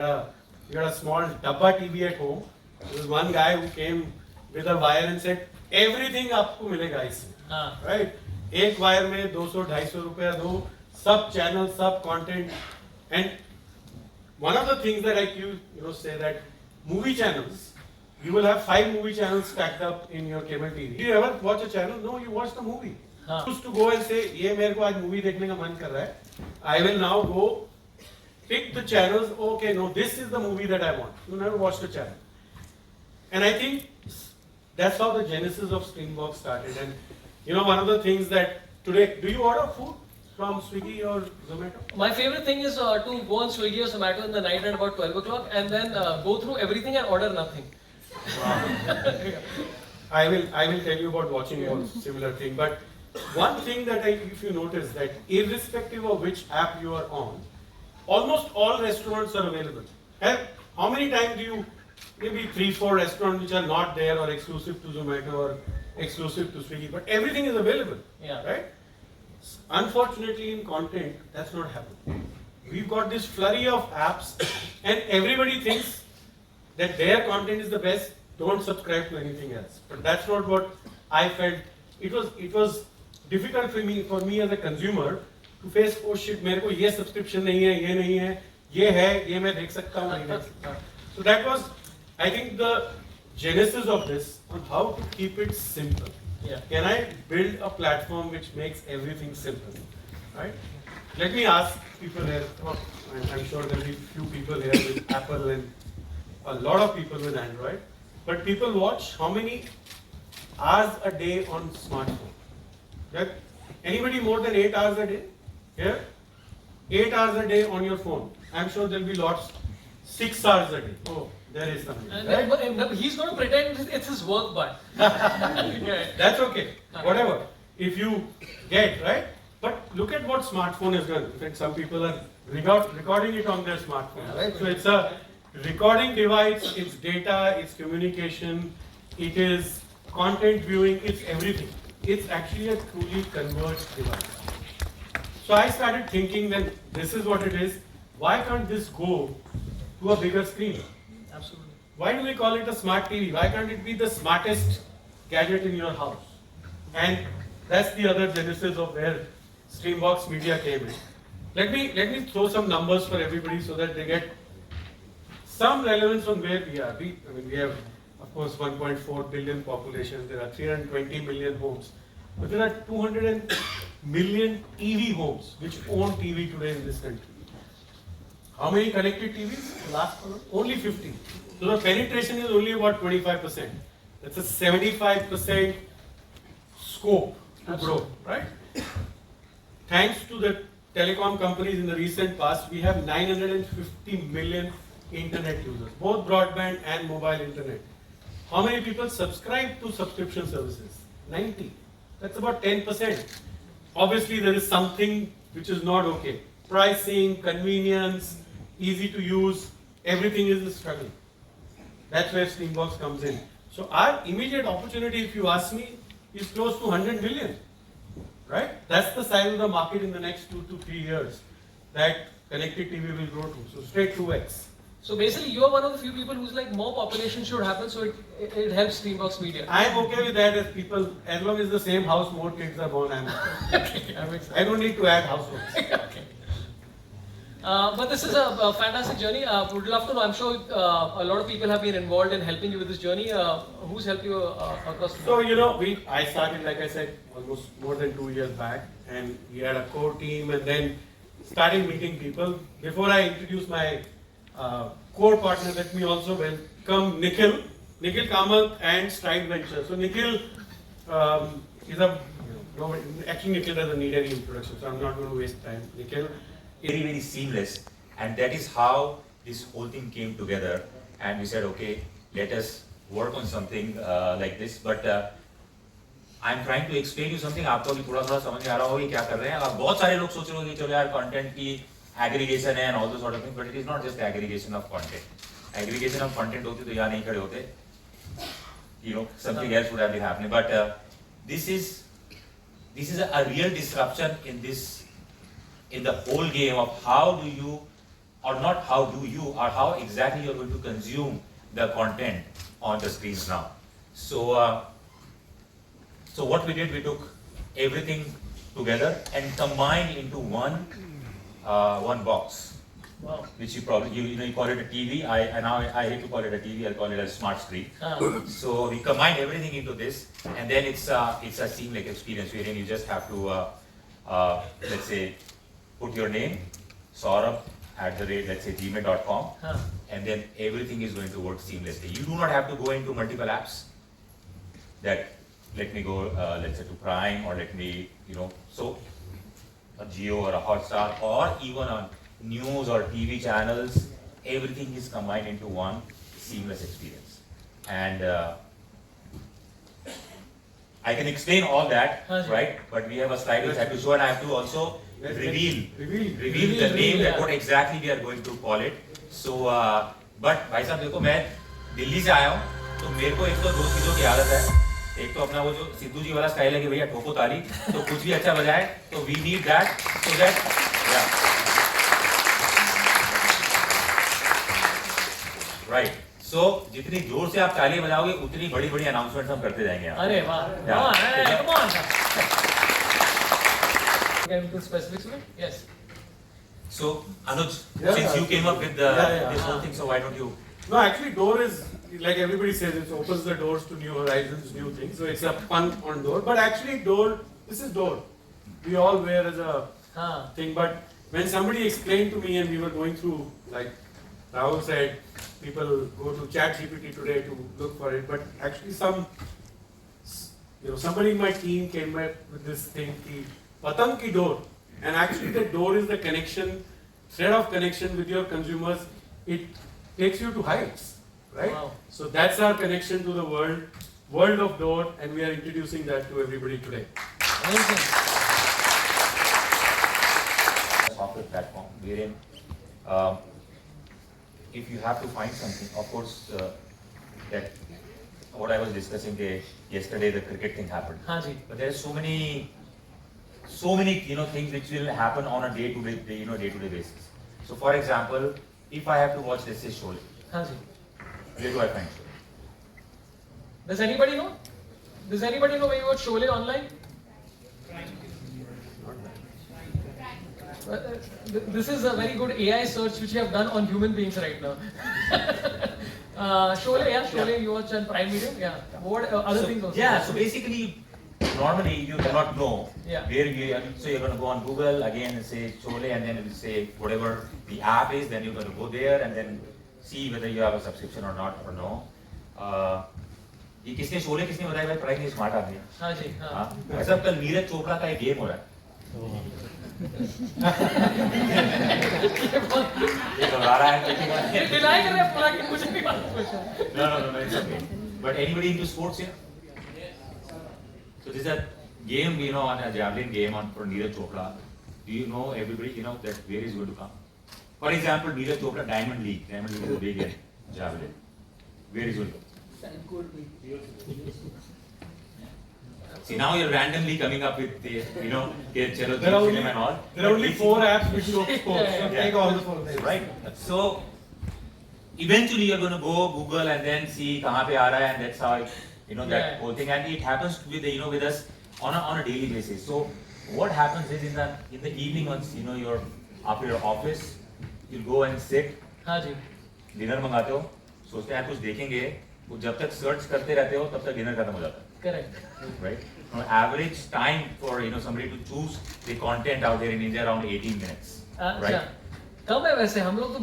You got a small dabba TV at home. There was one guy who came with a wire and said, everything आपको मिलेगा इसमें, right? एक wire में 200-250 रुपया दो, सब चैनल, सब content, and one of the things that I say that movie channels, you will have 5 movie channels stacked up in your cable TV. Do you ever watch a channel? No, you watch the movie. Used to go and say, ये मेरे को आज movie देखने का मन कर रहा है. I will now go pick the channels. Okay, no, this is the movie that I want. You never watch the channel. And I think that's how the genesis of Streambox started. And one of the things that today, do you order food from Swiggy or Zomato? My favorite thing is to go on Swiggy or Zomato in the night at about 12 o'clock and then go through everything and order nothing. Wow. I will tell you about watching one similar thing. But one thing that if you notice that irrespective of which app you are on, almost all restaurants are available. How many times do you, maybe 3-4 restaurants which are not there or exclusive to Zomato or exclusive to Swiggy, but everything is available, right? Unfortunately in content, that's not happening. We've got this flurry of apps and everybody thinks that their content is the best, don't subscribe to anything else. But that's not what I felt. It was difficult for me as a consumer to face, oh shit, मेरे को ये subscription नहीं है, ये नहीं है, ये है, ये मैं देख सकता हूँ, नहीं देख सकता. So that was, I think, the genesis of this on how to keep it simple. Can I build a platform which makes everything simple, right? Let me ask people here. I'm sure there'll be few people here with Apple and a lot of people with Android. But people watch how many hours a day on smartphone? Right? Anybody more than 8 hours a day? Here? 8 hours a day on your phone. I'm sure there'll be lots. 6 hours a day. Oh, there is something. Right? But he's going to pretend it's his work, but that's okay. Whatever. If you get, right? But look at what smartphone has done. In fact, some people are recording it on their smartphone. Right? So it's a recording device, it's data, it's communication, it is content viewing, it's everything. It's actually a truly converged device. So I started thinking that this is what it is. Why can't this go to a bigger screen? Absolutely. Why do we call it a smart TV? Why can't it be the smartest gadget in your house? And that's the other genesis of where Streambox Media came in. Let me throw some numbers for everybody so that they get some relevance on where we are. We have, of course, 1.4 billion population. There are 320 million homes. But there are 200 million TV homes which own TV today in this country. How many connected TVs? Last one, only 50. So the penetration is only about 25%. That's a 75% scope to grow, right? Thanks to the telecom companies in the recent past, we have 950 million internet users, both broadband and mobile internet. How many people subscribe to subscription services? 90. That's about 10%. Obviously, there is something which is not okay. Pricing, convenience, easy to use, everything is a struggle. That's where Streambox comes in. So our immediate opportunity, if you ask me, is close to 100 million. Right? That's the size of the market in the next 2 to 3 years that connected TV will grow to. So straight 2x. So basically, you are one of the few people who's like more population should happen, so it helps Streambox Media. I am okay with that as people, as long as the same house more kids are born, I'm okay. I don't need to add households. Okay. But this is a fantastic journey. Would love to know. I'm sure a lot of people have been involved in helping you with this journey. Who's helped you across? So I started, like I said, almost more than 2 years back, and we had a core team, and then started meeting people. Before I introduce my core partner, let me also welcome Nikhil Kamath and Stride Venture. So Nikhil is actually Nikhil doesn't need any introduction, so I'm not going to waste time. Nikhil. Very, very seamless, and that is how this whole thing came together, and we said, okay, let us work on something like this. But I'm trying to explain you something. आपको भी थोड़ा समझ में आ रहा होगा क्या कर रहे हैं. अब बहुत सारे लोग सोच रहे होंगे चलो यार content की aggregation है and all those sort of things, but it is not just aggregation of content. Aggregation of content होती तो यहाँ नहीं खड़े होते. Something else would have been happening. But this is a real disruption in the whole game of how do you or not how do you, or how exactly you're going to consume the content on the screens now. So, so what we did, we took everything together and combined into one box, Wow. which you probably, you call it a TV. I hate to call it a TV, I'll call it a smart screen. So we combined everything into this, and then it's a seamless experience wherein you just have to, let's say, put your name, Saurabh @ let's say gmail.com, and then everything is going to work seamlessly. You do not have to go into multiple apps. That let me go, let's say to Prime, or let me, so a Jio or a Hotstar, or even on news or TV channels, everything is combined into one seamless experience. And I can explain all that, right? But we have a slide which I have to show, and I have to also reveal the name, that what exactly we are going to call it. So, but भाई साहब देखो, मैं दिल्ली से आया हूँ, तो मेरे को एक तो दो चीजों की आदत है. एक तो अपना वो जो सिद्धू जी वाला स्टाइल है कि भैया ठोको ताली, तो कुछ भी अच्छा बजाए, तो we need that, so that, yeah. Right. So, जितनी जोर से आप तालियां बजाओगे, उतनी बड़ी-बड़ी अनाउंसमेंट्स हम करते जाएंगे यहाँ. अरे वाह, come on. Get into specifics, right? Yes. So, Anuj, Yeah, since you came up with this whole Yeah. thing, so why don't you? No, actually, door is, like everybody says, it opens the doors to new horizons, new things. So it's a pun on door. But actually, door, this is door. We all wear as a thing. But when somebody explained to me, and we were going through, like Rahul said, people go to ChatGPT today to look for it. But actually, somebody in my team came up with this thing, ki Patang ki door. And actually, the door is the connection, thread of connection with your consumers. It takes you to heights, right? Wow. So that's our connection to the world of door, and we are introducing that to everybody today. Amazing. Software platform wherein if you have to find something, of course, that what I was discussing yesterday, the cricket thing happened. But there are so many things which will happen on a day-to-day basis. So for example, if I have to watch, let's say, Sholay, where do I find Sholay? Does anybody know? Does anybody know where you watch Sholay online? This is a very good AI search which we have done on human beings right now. Sholay, you watch on Prime Video, What other things also? Yeah, so basically, normally you cannot know where you are. So you're going to go on Google again and say Sholay, and then it will say whatever the app is, then you're going to go there and then see whether you have a subscription or not or no. ये किसने शोले किसने बताया भाई? Prime smart आदमी है. हाँ जी. भाई साहब कल नीरज चोपड़ा का एक गेम हो रहा है. ये घबरा रहा है. डिनाई कर रहे हैं पूरा कि कुछ नहीं बात पूछा. No, it's okay. But anybody into sports here? So this is a game, on a javelin game for Neeraj Chopra. Do you know everybody, that where is going to come? For example, Neeraj Chopra Diamond League. Diamond League is a big game, javelin. Where is going to come? See, now you're randomly coming up with the, Chalo film and all. There are only 4 apps which show sports. So take all the 4 names. Right. So eventually you're going to go Google and then see kahan pe aa raha hai, and that's how that whole thing. And it happens with with us on a daily basis. So what happens is in the evening, once you're after your office, you'll go and sit. हाँ जी. Dinner मंगाते हो, सोचते हैं कुछ देखेंगे, वो जब तक सर्च करते रहते हो तब तक डिनर खत्म हो जाता है. Correct. Right? Average time for somebody to choose the content out there in India around 18 minutes. अच्छा. Right? कम है वैसे हम लोग तो